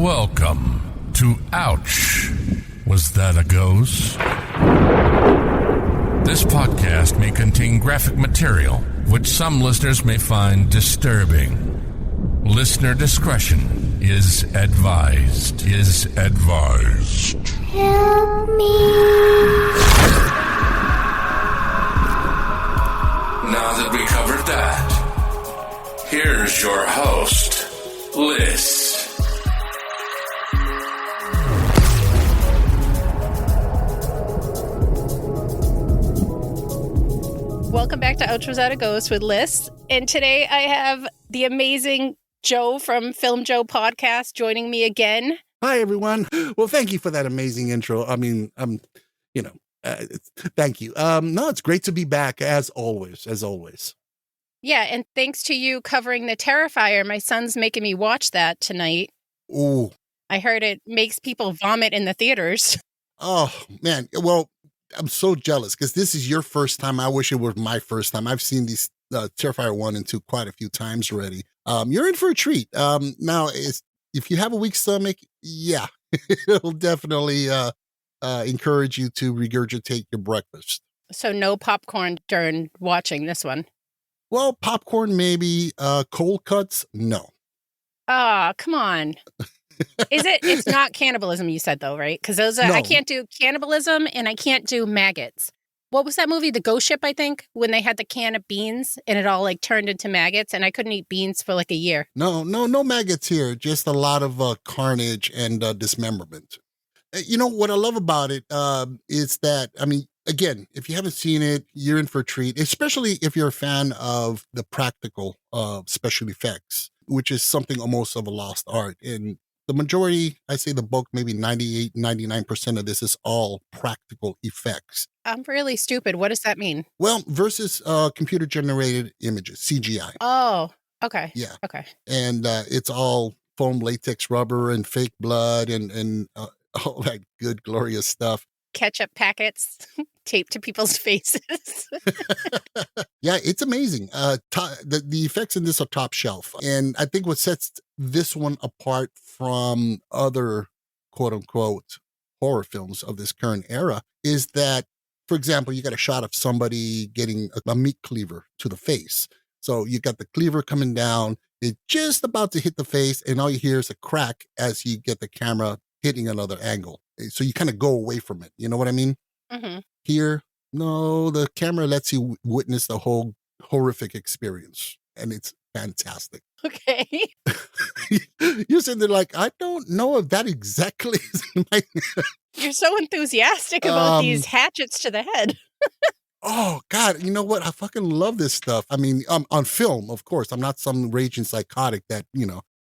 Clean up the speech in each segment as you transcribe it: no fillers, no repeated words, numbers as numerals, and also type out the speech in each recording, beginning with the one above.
Welcome to Ouch. Was that a ghost? This podcast may contain graphic material, which some listeners may find disturbing. Listener discretion is advised. Help me. Now that we covered that, here's your host, Liz. Welcome back to Ouch Was That a Ghost with Liz. And today I have the amazing Joe from FilmJoe podcast joining me again. Hi, everyone. Well, thank you for that amazing intro. Thank you. No, it's great to be back as always. Yeah, and thanks to you covering The Terrifier, my son's making me watch that tonight. Ooh. I heard it makes people vomit in the theaters. Oh, man. Well, I'm so jealous because this is your first time. I wish it were my first time. I've seen these Terrifier 1 and 2 quite a few times already. You're in for a treat. Now, if you have a weak stomach, yeah, it'll definitely encourage you to regurgitate your breakfast. So no popcorn during watching this one? Well, popcorn maybe. Cold cuts, no. Ah, come on. It's not cannibalism, you said, though, right? Because those are, No. I can't do cannibalism and I can't do maggots. What was that movie? The Ghost Ship, I think, when they had the can of beans and it all like turned into maggots and I couldn't eat beans for like a year. No maggots here. Just a lot of carnage and dismemberment. You know, what I love about it is that, I mean, again, if you haven't seen it, you're in for a treat, especially if you're a fan of the practical special effects, which is something almost of a lost art. And the majority, I say the bulk, maybe 98, 99% of this is all practical effects. I'm really stupid. What does that mean? Well, versus computer-generated images, CGI. Oh, okay. Yeah. Okay. And it's all foam, latex, rubber, and fake blood, and all that good, glorious stuff. Ketchup packets taped to people's faces. Yeah, it's amazing. The effects in this are top shelf. And I think what sets this one apart from other quote unquote horror films of this current era is that, for example, you got a shot of somebody getting a meat cleaver to the face. So you got the cleaver coming down, it's just about to hit the face, and all you hear is a crack as you get the camera hitting another angle. So you kind of go away from it. You know what I mean? Mm-hmm. Here, no, the camera lets you witness the whole horrific experience. And it's fantastic. Okay. You're sitting there like, I don't know if that exactly is my... You're so enthusiastic about these hatchets to the head. Oh, God, you know what? I fucking love this stuff. I mean, on film, of course. I'm not some raging psychotic that,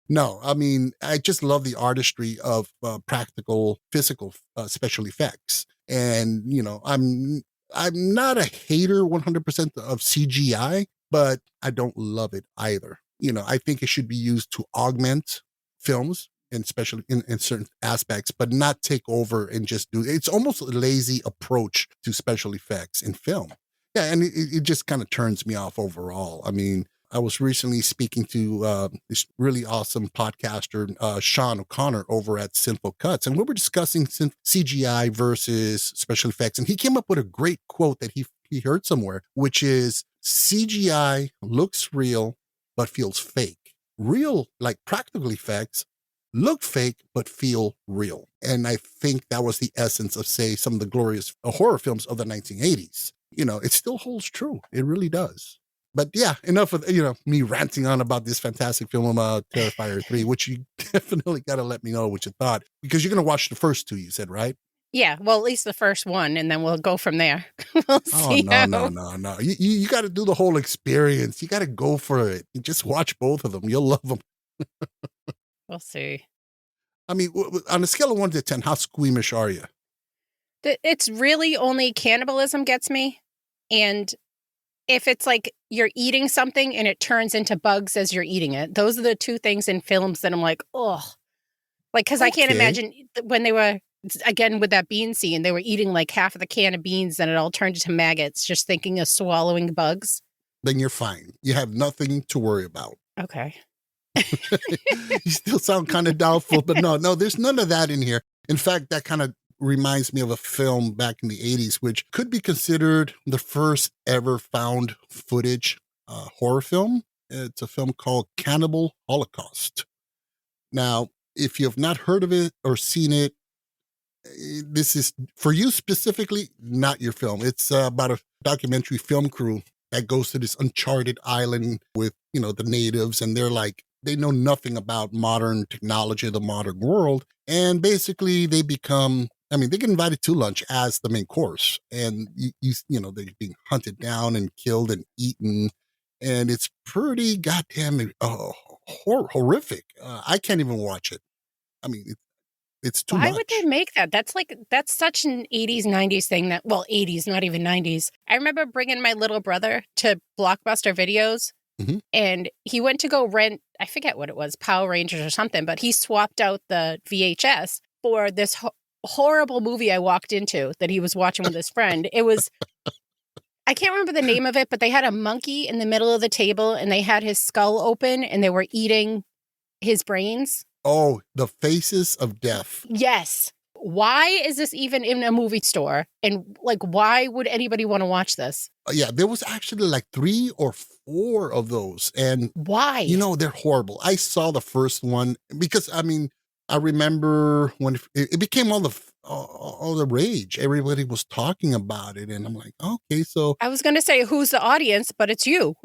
No, I mean, I just love the artistry of practical, physical special effects. And, I'm not a hater 100% of CGI, but I don't love it either. I think it should be used to augment films, and especially in certain aspects, but not take over and just do. It's almost a lazy approach to special effects in film. Yeah, and it just kind of turns me off overall. I mean, I was recently speaking to this really awesome podcaster, Sean O'Connor, over at Sinful Cuts, and we were discussing CGI versus special effects, and he came up with a great quote that he heard somewhere, which is, CGI looks real, but feels fake. Real, like practical effects, look fake, but feel real. And I think that was the essence of, say, some of the glorious horror films of the 1980s. It still holds true. It really does. But yeah, enough of, me ranting on about this fantastic film, Terrifier 3, which you definitely got to let me know what you thought, because you're going to watch the first two, you said, right? Yeah, well, at least the first one, and then we'll go from there. We'll see. No. You got to do the whole experience. You got to go for it. You just watch both of them. You'll love them. We'll see. I mean, on a scale of 1 to 10, how squeamish are you? It's really only cannibalism gets me. And if it's like you're eating something and it turns into bugs as you're eating it, those are the two things in films that I'm like, oh. Like, because I can't imagine when they were, again, with that bean scene, they were eating like half of the can of beans and it all turned into maggots, just thinking of swallowing bugs. Then you're fine. You have nothing to worry about. Okay. You still sound kind of doubtful, but no, there's none of that in here. In fact, that kind of reminds me of a film back in the 80s, which could be considered the first ever found footage horror film. It's a film called Cannibal Holocaust. Now, if you have not heard of it or seen it, this is, for you specifically, not your film. It's about a documentary film crew that goes to this uncharted island with, the natives, and they're like, they know nothing about modern technology, the modern world. And basically they become, they get invited to lunch as the main course. And, they're being hunted down and killed and eaten. And it's pretty goddamn horrific. I can't even watch it. It's too much. Why would they make that? That's such an 80s, 90s thing 80s, not even 90s. I remember bringing my little brother to Blockbuster Videos, and he went to go rent, I forget what it was, Power Rangers or something, but he swapped out the VHS for this horrible movie I walked into that he was watching with his friend. It was, I can't remember the name of it, but they had a monkey in the middle of the table and they had his skull open and they were eating his brains. Oh, The Faces of Death. Yes. Why is this even in a movie store? And why would anybody want to watch this? Yeah, there was actually like 3 or 4 of those. And why? They're horrible. I saw the first one because, I remember when it became all the rage. Everybody was talking about it. And I'm like, okay, so. I was going to say, who's the audience? But it's you.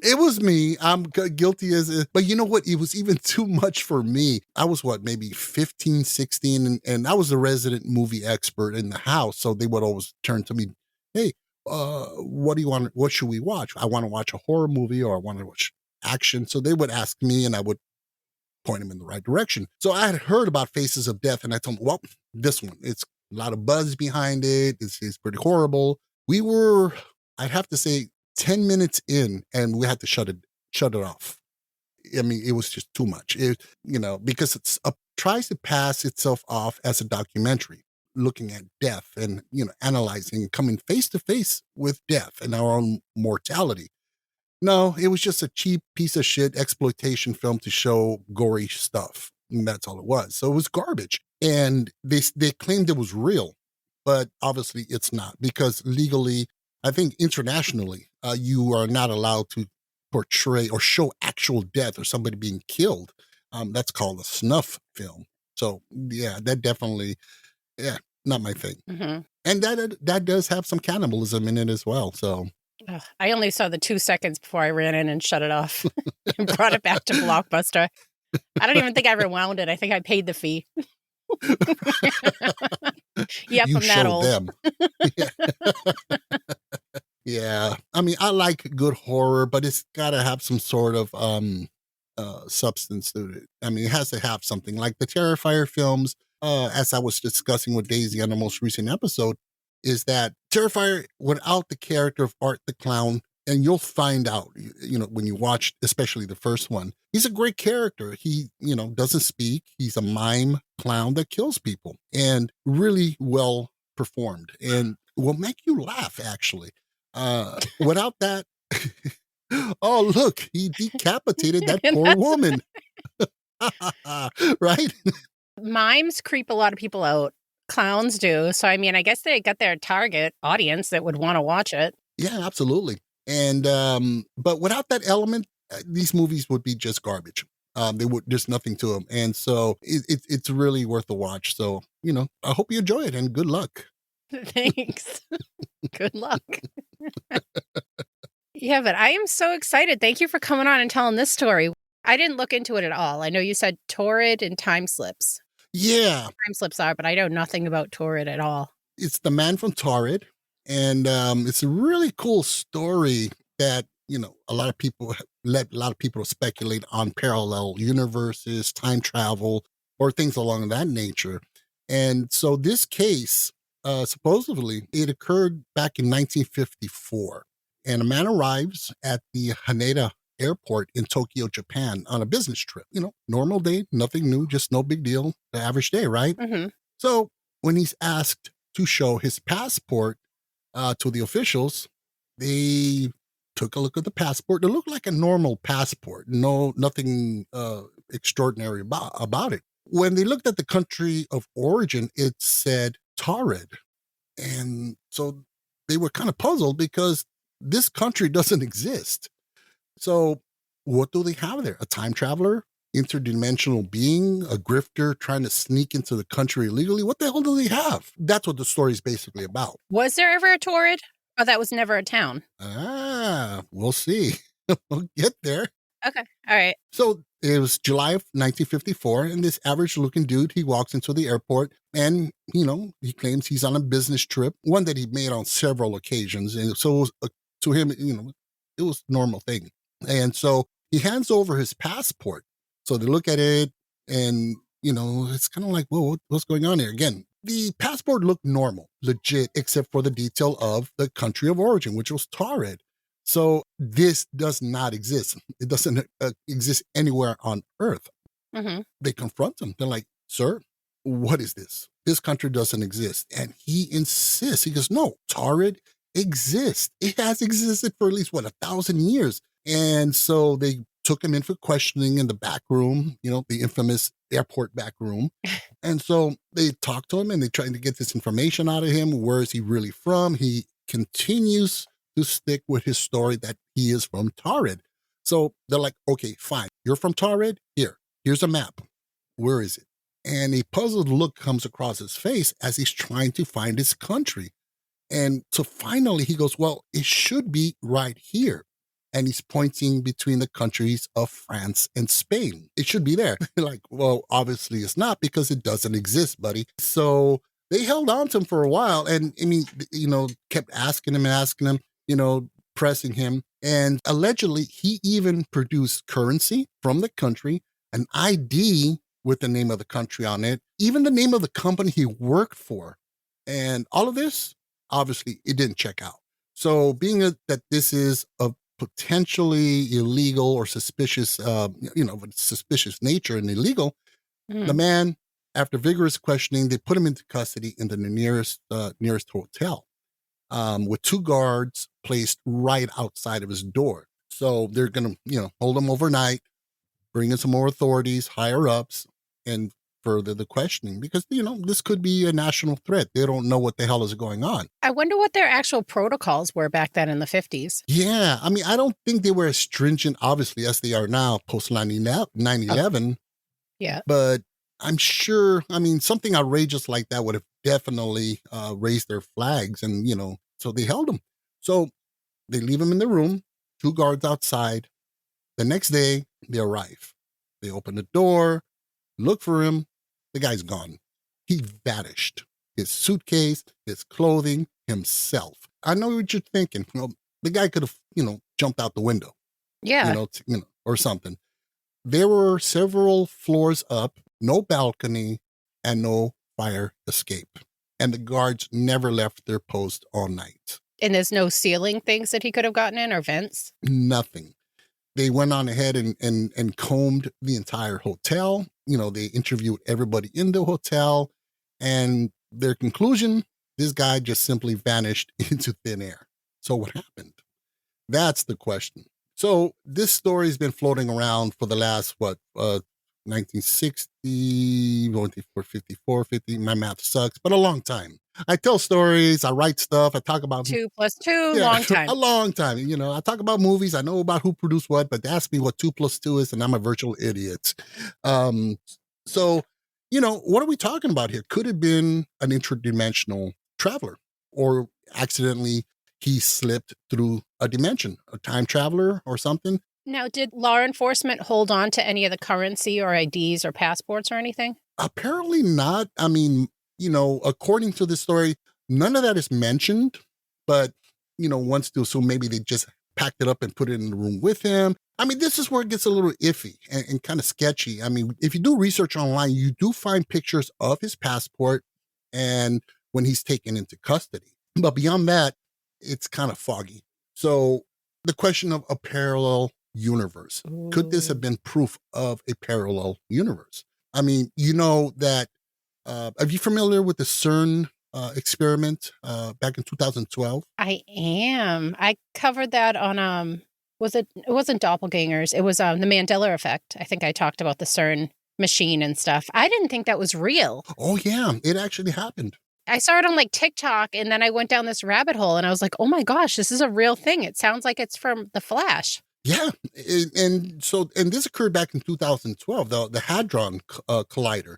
It was me. I'm guilty as but you know what? It was even too much for me. I was maybe 15, 16, and I was the resident movie expert in the house. So they would always turn to me, hey, what do you want? What should we watch? I want to watch a horror movie or I want to watch action. So they would ask me and I would point them in the right direction. So I had heard about Faces of Death and I told them, well, this one, it's a lot of buzz behind it. It's pretty horrible. We were, I'd have to say, 10 minutes in and we had to shut it off. It was just too much. Because it's tries to pass itself off as a documentary, looking at death and, analyzing, coming face to face with death and our own mortality. No, it was just a cheap piece of shit exploitation film to show gory stuff. And that's all it was. So it was garbage. And they claimed it was real, but obviously it's not because legally, I think internationally, you are not allowed to portray or show actual death or somebody being killed. That's called a snuff film. So yeah, that definitely, not my thing. Mm-hmm. And that does have some cannibalism in it as well. So I only saw the 2 seconds before I ran in and shut it off and brought it back to Blockbuster. I don't even think I ever wound it. I think I paid the fee. Yep, you I'm that old. Them. Yeah. I like good horror, but it's got to have some sort of substance to it. It has to have something like the Terrifier films, as I was discussing with Daisy on the most recent episode, is that Terrifier, without the character of Art the Clown, and you'll find out, when you watch, especially the first one, he's a great character. He, doesn't speak. He's a mime clown that kills people and really well performed and will make you laugh, actually. Without that, oh, look, he decapitated that poor woman. Right? Mimes creep a lot of people out. Clowns do. So, I guess they got their target audience that would want to watch it. Yeah, absolutely. And, but without that element, these movies would be just garbage. There's nothing to them. And so it's really worth a watch. So, I hope you enjoy it and good luck. Thanks. Good luck. Yeah, but I am so excited. Thank you for coming on and telling this story. I didn't look into it at all. I know you said Taured and time slips. Yeah. Time slips are, but I know nothing about Taured at all. It's the man from Taured. And it's a really cool story that, a lot of people led a lot of people to speculate on parallel universes, time travel, or things along that nature. And so this case, supposedly, it occurred back in 1954. And a man arrives at the Haneda Airport in Tokyo, Japan on a business trip. Normal day, nothing new, just no big deal, the average day, right? Mm-hmm. So when he's asked to show his passport to the officials, they took a look at the passport. It looked like a normal passport. Nothing extraordinary about it. When they looked at the country of origin, it said Taured. And so they were kind of puzzled because this country doesn't exist. So what do they have there? A time traveler? Interdimensional being? A grifter trying to sneak into the country illegally? What the hell do they have? That's what the story is basically about. Was there ever a Taured? Oh, that was never a town. We'll see. We'll get there. Okay. All right. So it was July of 1954, and this average-looking dude, he walks into the airport, and, he claims he's on a business trip, one that he made on several occasions. And so to him, it was a normal thing. And so he hands over his passport. So they look at it, and, it's kind of like, whoa, what's going on here? Again, the passport looked normal, legit, except for the detail of the country of origin, which was Taured. So this does not exist. It doesn't exist anywhere on Earth. Mm-hmm. They confront him. They're like, sir, what is this? This country doesn't exist. And he insists. He goes, no, Taured exists. It has existed for at least, 1,000 years. And so they took him in for questioning in the back room, the infamous airport back room. And so they talked to him and they tried to get this information out of him. Where is he really from? He continues to stick with his story that he is from Taured. So they're like, okay, fine. You're from Taured? Here's a map. Where is it? And a puzzled look comes across his face as he's trying to find his country. And so finally he goes, well, it should be right here. And he's pointing between the countries of France and Spain. It should be there. Like, well, obviously it's not because it doesn't exist, buddy. So they held on to him for a while. And kept asking him, pressing him. And allegedly, he even produced currency from the country, an ID with the name of the country on it, even the name of the company he worked for. And all of this, obviously, it didn't check out. So being that this is a potentially illegal or suspicious, suspicious nature and illegal, the man, after vigorous questioning, they put him into custody in the nearest hotel. With 2 guards placed right outside of his door. So they're going to, hold him overnight, bring in some more authorities, higher ups, and further the questioning because, this could be a national threat. They don't know what the hell is going on. I wonder what their actual protocols were back then in the 50s. Yeah. I mean, I don't think they were as stringent, obviously, as they are now post 9/11. Oh. Yeah. But I'm sure, something outrageous like that would have definitely raised their flags and, so they held him. So they leave him in the room, 2 guards outside. The next day, they arrive. They open the door, look for him. The guy's gone. He vanished. His suitcase, his clothing, himself. I know what you're thinking. The guy could have, jumped out the window. Yeah. Or something. There were several floors up, no balcony, and no fire escape. And the guards never left their post all night. And there's no ceiling things that he could have gotten in or vents? Nothing. They went on ahead and combed the entire hotel. They interviewed everybody in the hotel. And their conclusion, this guy just simply vanished into thin air. So what happened? That's the question. So this story has been floating around for the last, 1960, going for 54, 50, my math sucks, but a long time. I tell stories, I write stuff, I talk about 2 + 2, long time. A long time. I talk about movies, I know about who produced what, but ask me what 2 + 2 is, and I'm a virtual idiot. So, what are we talking about here? Could have been an interdimensional traveler, or accidentally he slipped through a dimension, a time traveler or something. Now, did law enforcement hold on to any of the currency or IDs or passports or anything? Apparently not. According to the story, none of that is mentioned, but, wants to assume maybe they just packed it up and put it in the room with him. This is where it gets a little iffy and kind of sketchy. If you do research online, you do find pictures of his passport and when he's taken into custody. But beyond that, it's kind of foggy. So the question of a parallel universe. Could this have been proof of a parallel universe? That, are you familiar with the CERN experiment back in 2012? I am. I covered that on it wasn't doppelgangers. It was the Mandela effect. I think I talked about the CERN machine and stuff. I didn't think that was real. Oh, yeah, it actually happened. I saw it on like TikTok and then I went down this rabbit hole and I was like, oh my gosh, this is a real thing. It sounds like it's from The Flash. Yeah, and this occurred back in 2012, the Hadron Collider,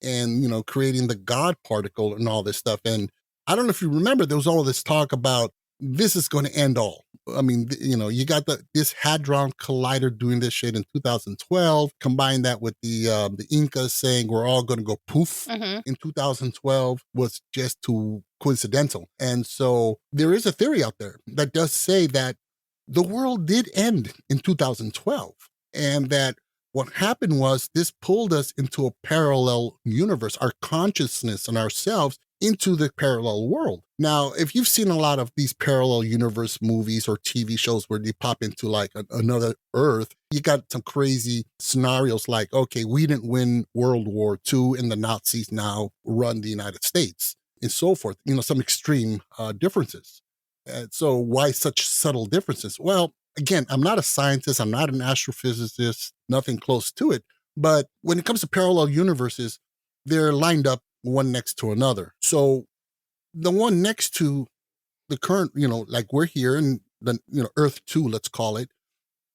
and creating the God particle and all this stuff. And I don't know if you remember, there was all this talk about this is going to end all. I mean, you got this Hadron Collider doing this shit in 2012. Combine that with the Incas saying we're all going to go poof in 2012 was just too coincidental. And so there is a theory out there that does say that the world did end in 2012, and that what happened was this pulled us into a parallel universe, our consciousness and ourselves into the parallel world. Now, if you've seen a lot of these parallel universe movies or TV shows where they pop into like another Earth, you got some crazy scenarios like, okay, we didn't win World War II and the Nazis now run the United States and so forth, some extreme differences. So why such subtle differences? Well, again, I'm not a scientist. I'm not an astrophysicist, nothing close to it. But when it comes to parallel universes, they're lined up one next to another. So the one next to the current, like we're here in the, Earth 2, let's call it,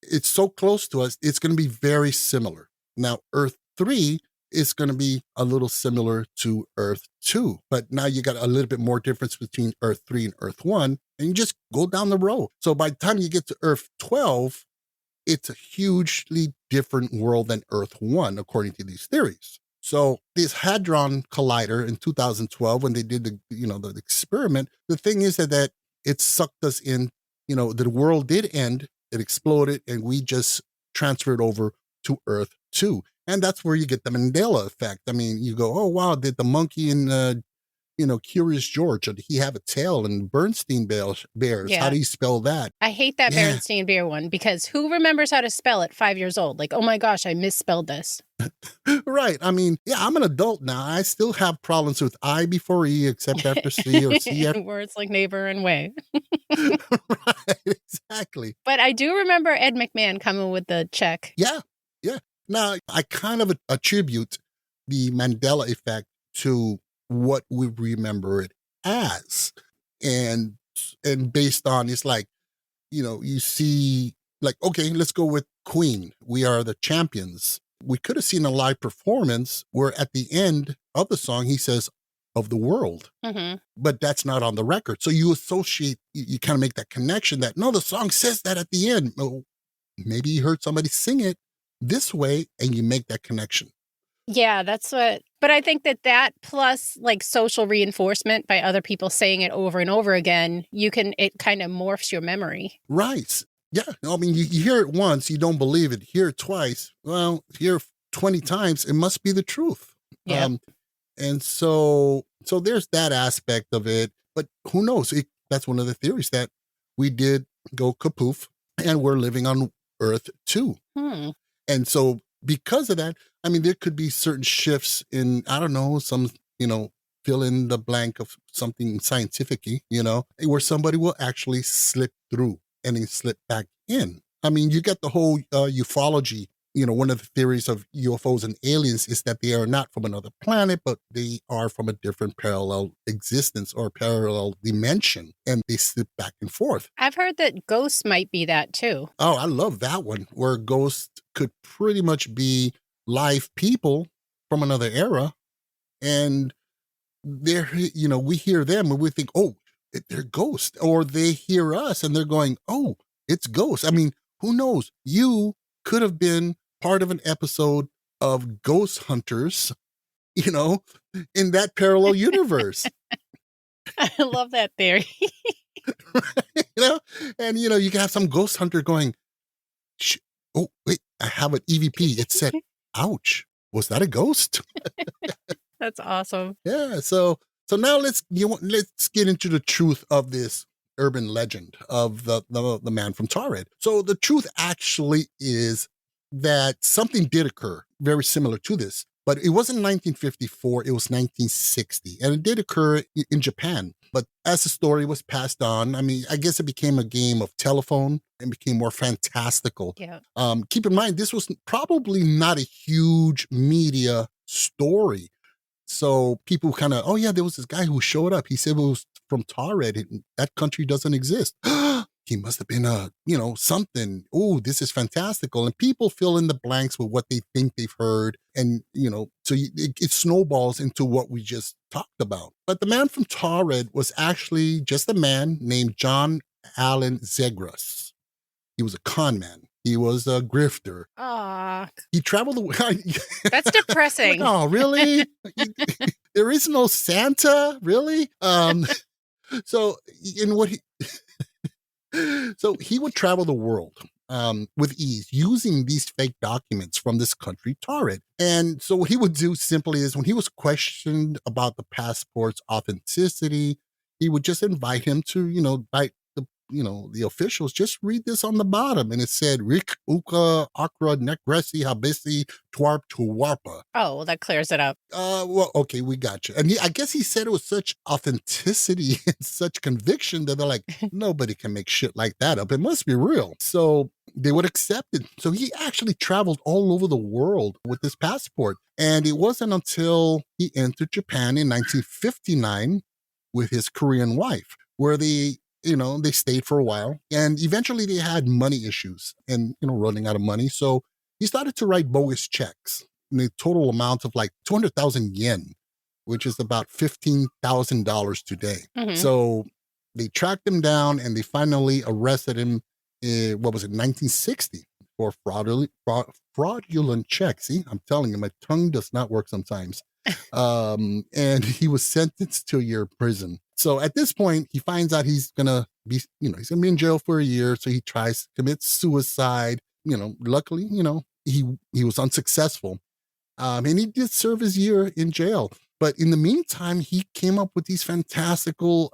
it's so close to us, it's going to be very similar. Now, Earth 3 is going to be a little similar to Earth 2. But now you got a little bit more difference between Earth 3 and Earth 1, and you just go down the road. So by the time you get to Earth 12, it's a hugely different world than Earth 1, according to these theories. So this Hadron Collider in 2012, when they did the experiment, the thing is that it sucked us in, the world did end, it exploded, and we just transferred over to Earth 2. And that's where you get the Mandela effect. I mean, you go, oh, wow, did the monkey in, Curious George, did he have a tail? And Bernstein bears, Yeah. How do you spell that? I hate that Bernstein Bear one because who remembers how to spell it 5 years old? Like, oh my gosh, I misspelled this. Right. I mean, yeah, I'm an adult now. I still have problems with I before E except after C or C after... Words like neighbor and way. Right, exactly. But I do remember Ed McMahon coming with the check. Yeah. Now, I kind of attribute the Mandela effect to what we remember it as. And based on, it's like, you see, like, okay, let's go with Queen. We are the champions. We could have seen a live performance where at the end of the song, he says, of the world. Mm-hmm. But that's not on the record. So you associate, you kind of make that connection that, no, the song says that at the end. Oh, maybe you heard somebody sing it this way and you make that connection. Yeah, that's what, but I think that plus like social reinforcement by other people saying it over and over again, it kind of morphs your memory. Right. Yeah. I mean, you hear it once, you don't believe it. Hear it twice. Well, hear 20 times, it must be the truth. Yeah. And so there's that aspect of it, but who knows? That's one of the theories that we did go kapoof and we're living on Earth 2. And so because of that, I mean, there could be certain shifts in, I don't know, some, fill in the blank of something scientific-y, where somebody will actually slip through and then slip back in. I mean, you get the whole ufology, one of the theories of UFOs and aliens is that they are not from another planet, but they are from a different parallel existence or parallel dimension, and they slip back and forth. I've heard that ghosts might be that too. Oh, I love that one, where ghosts could pretty much be live people from another era, and they're, we hear them and we think, oh, they're ghosts, or they hear us and they're going, oh, it's ghosts. I mean, who knows? You could have been part of an episode of Ghost Hunters, in that parallel universe. I love that theory. Right? And, you can have some ghost hunter going, oh, wait, I have an EVP. It said, ouch, was that a ghost? That's awesome. Yeah. So now let's get into the truth of this urban legend of the man from Taured. So the truth actually is that something did occur very similar to this But it wasn't 1954, it was 1960. And it did occur in Japan. But as the story was passed on, I mean, I guess it became a game of telephone and became more fantastical. Yeah. Keep in mind, this was probably not a huge media story. So people kind of, oh yeah, there was this guy who showed up. He said it was from Taured. That country doesn't exist. He must have been something. Oh, this is fantastical. And people fill in the blanks with what they think they've heard. And, so it snowballs into what we just talked about. But the man from Taured was actually just a man named John Allen Zegras. He was a con man. He was a grifter. Aw. He traveled the world. That's depressing. Like, oh, really? There is no Santa? Really? So he would travel the world with ease using these fake documents from this country, Taured. And so what he would do simply is when he was questioned about the passport's authenticity, he would just invite him to, bite the officials, just read this on the bottom. And it said, Rik Uka Akra Negresi Habisi Twarp Tuwarpa. Oh, well, that clears it up. Well, okay, we got you. And I guess he said it with such authenticity and such conviction that they're like, nobody can make shit like that up. It must be real. So they would accept it. So he actually traveled all over the world with this passport. And it wasn't until he entered Japan in 1959 with his Korean wife, where they stayed for a while, and eventually they had money issues and, running out of money. So he started to write bogus checks in a total amount of like 200,000 yen, which is about $15,000 today. Mm-hmm. So they tracked him down and they finally arrested him in, 1960 for fraudulent checks. See, I'm telling you, my tongue does not work sometimes. And he was sentenced to a year in prison. So at this point, he finds out he's gonna be in jail for a year. So he tries to commit suicide. Luckily, he was unsuccessful. And he did serve his year in jail. But in the meantime, he came up with these fantastical,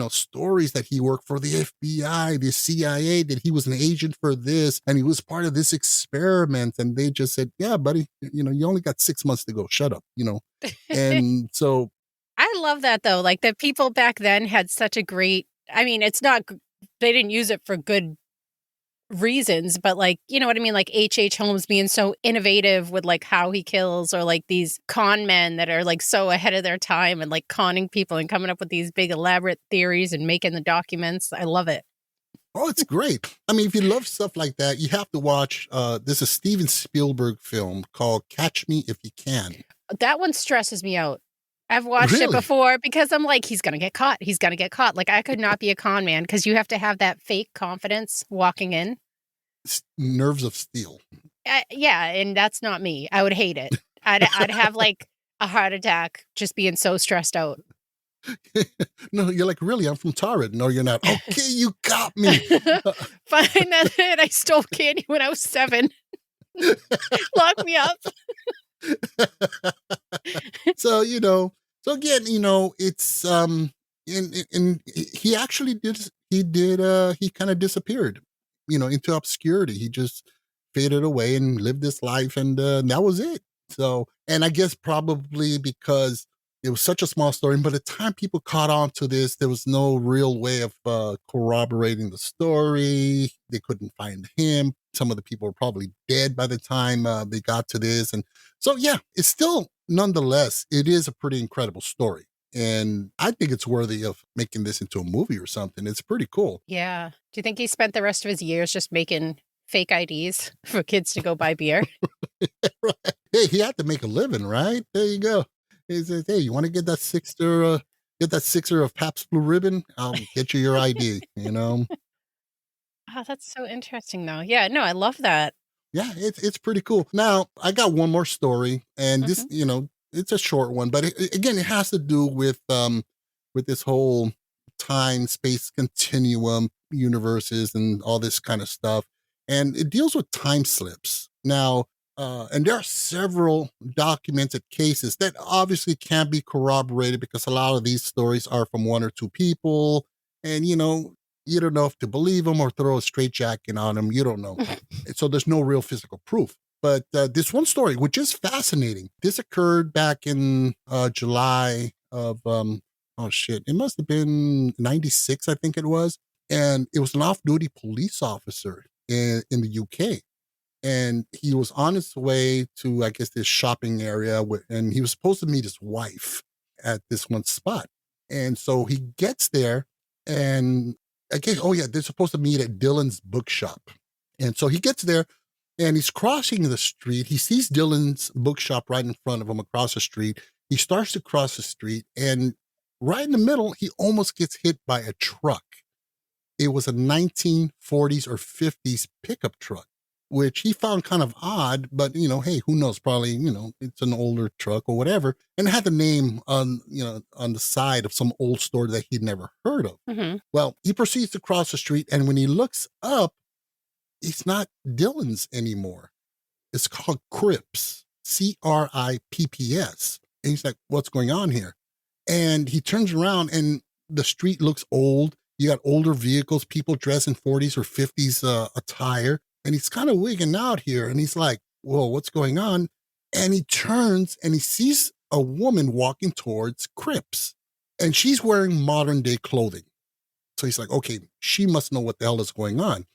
stories that he worked for the FBI, the CIA, that he was an agent for this, and he was part of this experiment. And they just said, yeah, buddy, you only got 6 months to go. Shut up, And so. I love that, though. Like, the people back then had such a great, it's not, they didn't use it for good reasons, but like, you know what I mean? Like H.H. Holmes being so innovative with like how he kills, or like these con men that are like so ahead of their time and like conning people and coming up with these big elaborate theories and making the documents. I love it. Oh, it's great. If you love stuff like that, you have to watch, there's a Steven Spielberg film called Catch Me If You Can. That one stresses me out. I've watched it before because I'm like, he's going to get caught. He's going to get caught. Like, I could not be a con man because you have to have that fake confidence walking in. Nerves of steel. Yeah, and that's not me. I would hate it. I'd have like a heart attack just being so stressed out. No, you're like, really? I'm from Taured. No, you're not. Okay, you got me. Fine, that's it. I stole candy when I was 7. Lock me up. So, again, it's, and he actually he kind of disappeared, into obscurity. He just faded away and lived this life, and that was it. So, and I guess probably because it was such a small story, and by the time people caught on to this, there was no real way of corroborating the story. They couldn't find him. Some of the people were probably dead by the time they got to this. And so, yeah, it's still, nonetheless, it is a pretty incredible story. And I think it's worthy of making this into a movie or something. It's pretty cool. Yeah. Do you think he spent the rest of his years just making fake IDs for kids to go buy beer? Right. Hey, he had to make a living, right? There you go. He says, hey, you want to get that sixer of Pabst Blue Ribbon? I'll get you your ID, Oh, that's so interesting, though. Yeah, no, I love that. Yeah, it's pretty cool. Now, I got one more story, and this, it's a short one, but again, it has to do with this whole time, space continuum, universes, and all this kind of stuff. And it deals with time slips. Now, and there are several documented cases that obviously can't be corroborated because a lot of these stories are from one or two people. And, you don't know if to believe them or throw a straitjacket on them. You don't know. So there's no real physical proof. But this one story, which is fascinating, this occurred back in July of, it must have been 96, I think it was. And it was an off-duty police officer in the UK. And he was on his way to, I guess, this shopping area, and he was supposed to meet his wife at this one spot. And so he gets there, and I guess, they're supposed to meet at Dylan's bookshop. And so he gets there, and he's crossing the street. He sees Dylan's bookshop right in front of him across the street. He starts to cross the street, and right in the middle, he almost gets hit by a truck. It was a 1940s or 50s pickup truck, which he found kind of odd, but, hey, who knows? Probably, it's an older truck or whatever. And it had the name on the side of some old store that he'd never heard of. Mm-hmm. Well, he proceeds to cross the street, and when he looks up, it's not Dylan's anymore. It's called Cripps, Cripps. And he's like, what's going on here? And he turns around, and the street looks old. You got older vehicles, people dressed in 40s or 50s attire. And he's kind of wigging out here. And he's like, whoa, what's going on? And he turns and he sees a woman walking towards Cripps. And she's wearing modern day clothing. So he's like, okay, she must know what the hell is going on.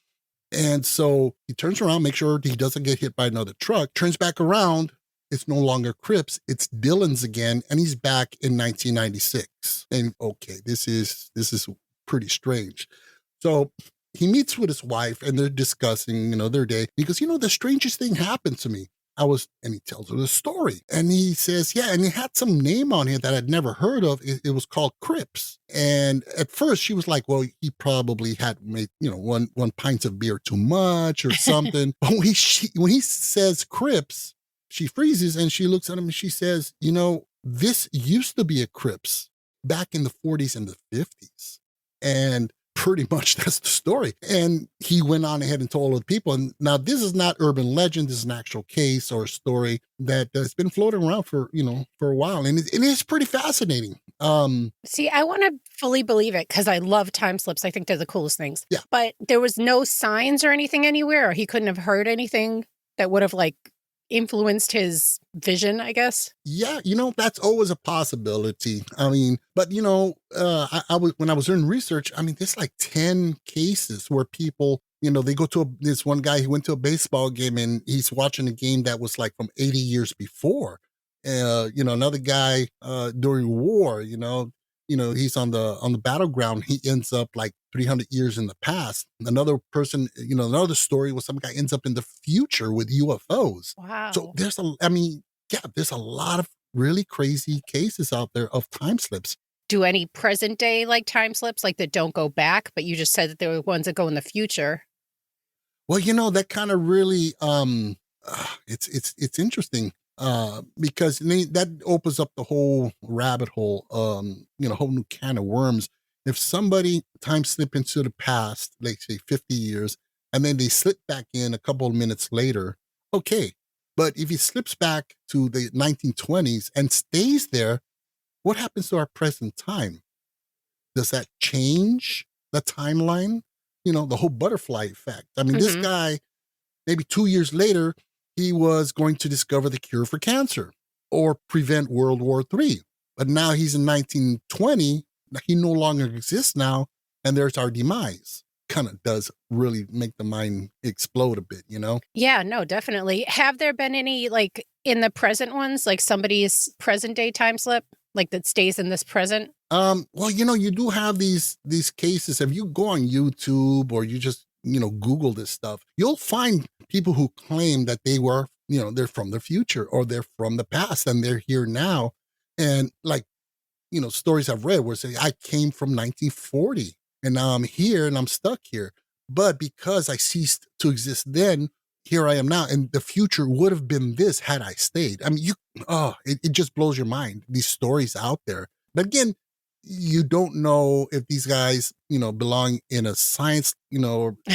And so he turns around, makes sure he doesn't get hit by another truck, turns back around. It's no longer Cripps, it's Dylan's again. And he's back in 1996. And okay, this is pretty strange. So he meets with his wife, and they're discussing, their day. He goes, the strangest thing happened to me. And he tells her the story. And he says, yeah, and it had some name on here that I'd never heard of. It was called Cripps. And at first she was like, well, he probably had made, one pint of beer too much or something. But when he says Cripps, she freezes and she looks at him and she says, this used to be a Cripps back in the 40s and the 50s. And pretty much that's the story. And he went on ahead and told other people. And now this is not urban legend. This is an actual case or a story that has been floating around for a while. And it is pretty fascinating. See, I want to fully believe it because I love time slips. I think they're the coolest things. Yeah. But there was no signs or anything anywhere, or he couldn't have heard anything that would have influenced his vision, I guess. Yeah, that's always a possibility. I mean, but when I was doing research, there's 10 cases where people, they go to this one guy, he went to a baseball game and he's watching a game that was from 80 years before. Another guy during war, he's on the battleground. He ends up 300 years in the past. Another person, another story was some guy ends up in the future with UFOs. Wow. So there's a lot of really crazy cases out there of time slips. Do any present day time slips that don't go back, but you just said that there were ones that go in the future? Well, that kind of really it's interesting. Because that opens up the whole rabbit hole, whole new can of worms. If somebody time slip into the past, say 50 years, and then they slip back in a couple of minutes later, okay. But if he slips back to the 1920s and stays there, what happens to our present time? Does that change the timeline? The whole butterfly effect. This guy, maybe 2 years later, he was going to discover the cure for cancer or prevent World War III. But now he's in 1920. He no longer exists now. And there's our demise. Kind of does really make the mind explode a bit, Yeah, no, definitely. Have there been any, in the present ones, somebody's present day time slip, that stays in this present? Well, you do have these cases. If you go on YouTube or you just Google this stuff, you'll find people who claim that they were, they're from the future or they're from the past and they're here now. And stories I've read where say, I came from 1940 and now I'm here and I'm stuck here. But because I ceased to exist then, here I am now. And the future would have been this had I stayed. It just blows your mind, these stories out there. But again, you don't know if these guys, belong in a science,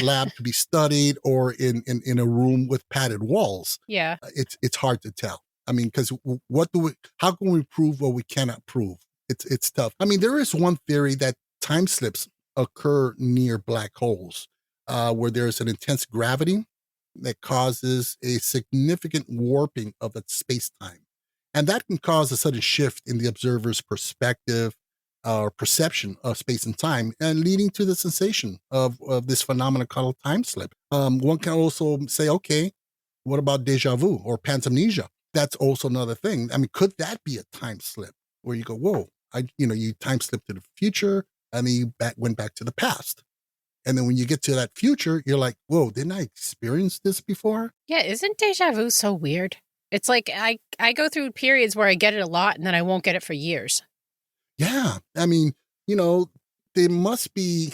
lab to be studied or in a room with padded walls. Yeah. It's hard to tell. Because how can we prove what we cannot prove? It's tough. There is one theory that time slips occur near black holes, where there's an intense gravity that causes a significant warping of its space-time. And that can cause a sudden shift in the observer's perspective or perception of space and time, and leading to the sensation of this phenomenon called time slip. One can also say, okay, what about deja vu or pansamnesia? That's also another thing. I mean, could that be a time slip where you go, whoa, you time slipped to the future and then you went back to the past. And then when you get to that future, you're like, whoa, didn't I experience this before? Yeah, isn't deja vu so weird? It's like I go through periods where I get it a lot and then I won't get it for years. Yeah. I mean, there must be,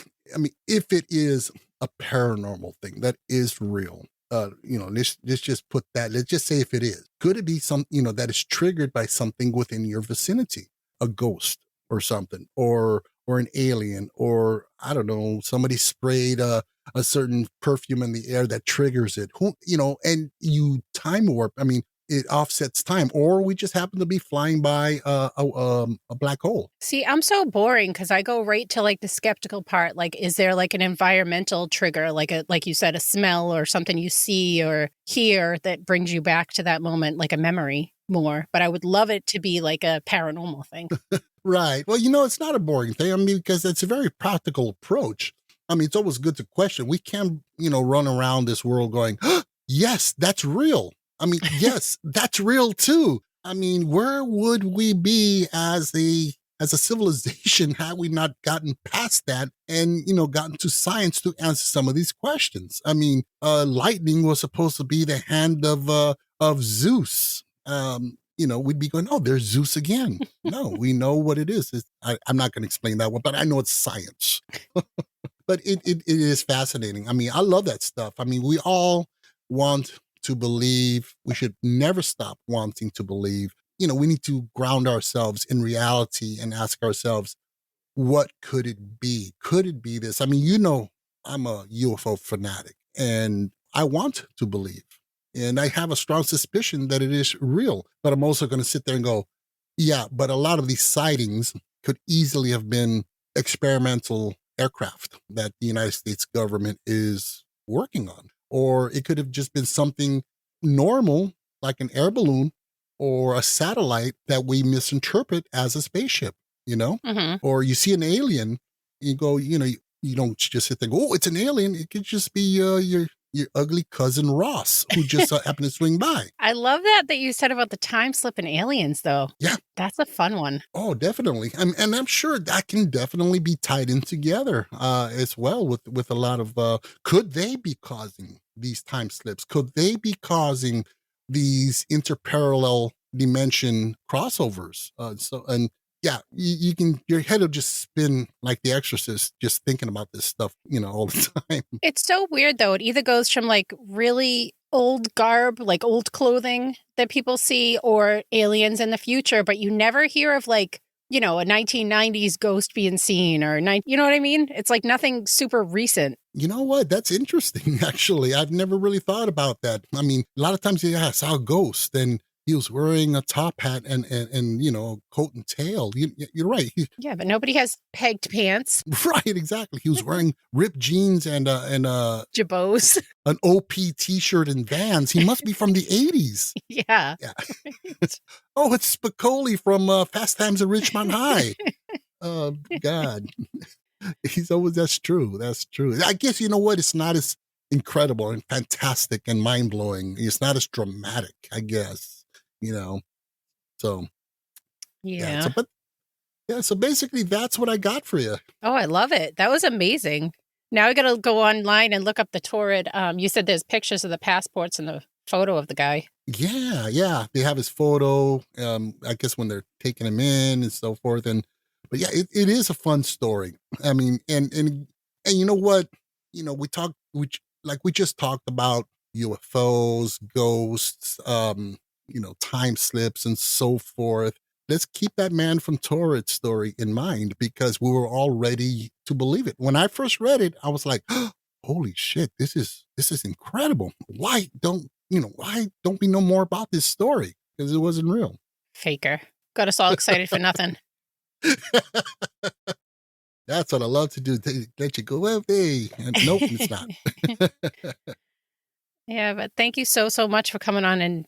if it is a paranormal thing that is real, let's just put that, let's just say if it is, could it be that is triggered by something within your vicinity, a ghost or something, or an alien, or I don't know, somebody sprayed a certain perfume in the air that triggers it, and you time warp. I mean, it offsets time, or we just happen to be flying by a black hole. See, I'm so boring because I go right to like the skeptical part. Like, is there like an environmental trigger, like you said, a smell or something you see or hear that brings you back to that moment, like a memory more? But I would love it to be like a paranormal thing. Right. Well, it's not a boring thing. I mean, because it's a very practical approach. I mean, it's always good to question. We can't, run around this world going, yes, that's real. I mean, yes, that's real too. I mean, where would we be as a civilization had we not gotten past that and, gotten to science to answer some of these questions? I mean, lightning was supposed to be the hand of Zeus. We'd be going, oh, there's Zeus again. No, we know what it is. I'm not going to explain that one, but I know it's science. But it is fascinating. I mean, I love that stuff. I mean, we all want to believe. We should never stop wanting to believe. We need to ground ourselves in reality and ask ourselves, what could it be? Could it be this? I mean, I'm a UFO fanatic and I want to believe. And I have a strong suspicion that it is real. But I'm also going to sit there and go, yeah, but a lot of these sightings could easily have been experimental aircraft that the United States government is working on. Or it could have just been something normal, like an air balloon or a satellite that we misinterpret as a spaceship, Mm-hmm. Or you see an alien, you go, you don't just sit there and go, oh, it's an alien. It could just be your ugly cousin Ross, who just happened to swing by. I love that you said about the time slip and aliens, though. Yeah. That's a fun one. Oh, definitely. And I'm sure that can definitely be tied in together as well with a lot of, could they be causing these time slips? Could they be causing these interparallel dimension crossovers? Yeah, your head will just spin like The Exorcist, just thinking about this stuff, all the time. It's so weird, though. It either goes from like really old garb, like old clothing that people see, or aliens in the future, but you never hear of like, a 1990s ghost being seen or, you know what I mean? It's like nothing super recent. You know what? That's interesting, actually. I've never really thought about that. I mean, a lot of times, I saw a ghost and he was wearing a top hat and coat and tail. You're right. Yeah, but nobody has pegged pants. Right, exactly. He was wearing ripped jeans and Jabots. an OP t-shirt and Vans. He must be from the 80s. Yeah. Oh, it's Spicoli from Fast Times at Ridgemont High. Oh, God. That's true. That's true. I guess, you know what? It's not as incredible and fantastic and mind-blowing. It's not as dramatic, I guess. So Yeah. So basically that's what I got for you. Oh, I love it. That was amazing. Now I got to go online and look up the Taured. You said there's pictures of the passports and the photo of the guy. Yeah. They have his photo, I guess when they're taking him in and so forth. But yeah, it is a fun story. I mean, and you know what? We just talked about UFOs, ghosts, time slips and so forth. Let's keep that Man from Taured story in mind because we were all ready to believe it. When I first read it, I was like, oh, holy shit, this is incredible. Why don't we know more about this story? Because it wasn't real. Faker. Got us all excited for nothing. That's what I love to do. Let you go, well, hey. And nope, it's not. Yeah, but thank you so much for coming on and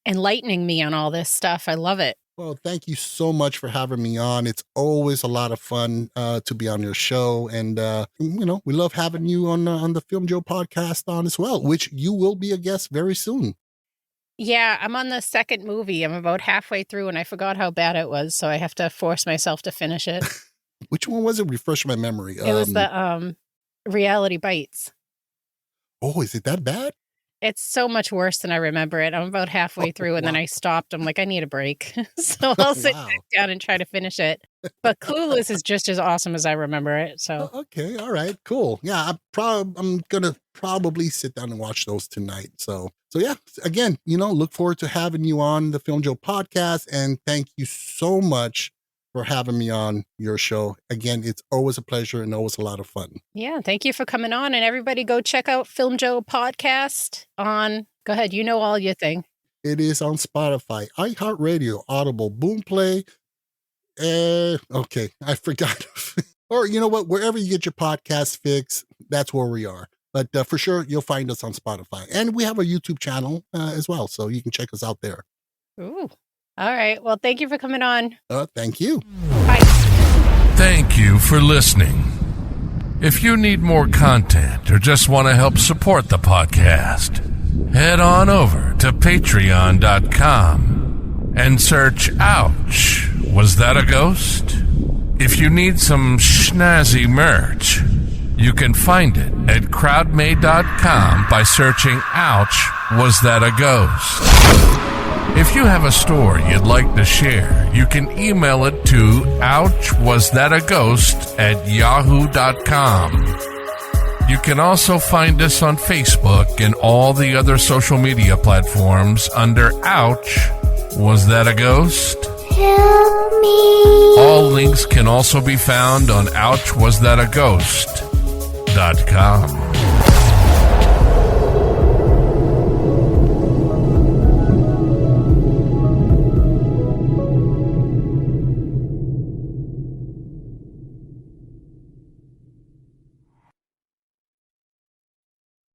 enlightening me on all this stuff. I love it. Well, thank you so much for having me on. It's always a lot of fun to be on your show. And, we love having you on the FilmJoe podcast on as well, which you will be a guest very soon. Yeah, I'm on the second movie. I'm about halfway through and I forgot how bad it was. So I have to force myself to finish it. Which one was it? Refresh my memory. It was the Reality Bites. Oh, is it that bad? It's so much worse than I remember it. I'm about halfway through and then I stopped. I'm like, I need a break. So I'll sit back down and try to finish it. But Clueless is just as awesome as I remember it. So okay, all right, cool. Yeah, I'm gonna probably sit down and watch those tonight. So yeah, again, look forward to having you on the FilmJoe podcast, and thank you so much for having me on your show. Again, it's always a pleasure and always a lot of fun. Yeah, thank you for coming on, and everybody go check out FilmJoe podcast on, go ahead, all your thing. It is on Spotify, iHeartRadio, Audible, Boomplay. Okay, I forgot. Or you know what, wherever you get your podcast fix, that's where we are. But for sure, you'll find us on Spotify. And we have a YouTube channel as well, so you can check us out there. Ooh. All right. Well, thank you for coming on. Thank you. Bye. Thank you for listening. If you need more content or just want to help support the podcast, head on over to patreon.com and search Ouch, Was That a Ghost? If you need some snazzy merch, you can find it at crowdmade.com by searching Ouch, Was That a Ghost? If you have a story you'd like to share, you can email it to ouchwasthataghost@yahoo.com. You can also find us on Facebook and all the other social media platforms under Ouch, Was That a Ghost? Help me. All links can also be found on ouchwasthataghost.com.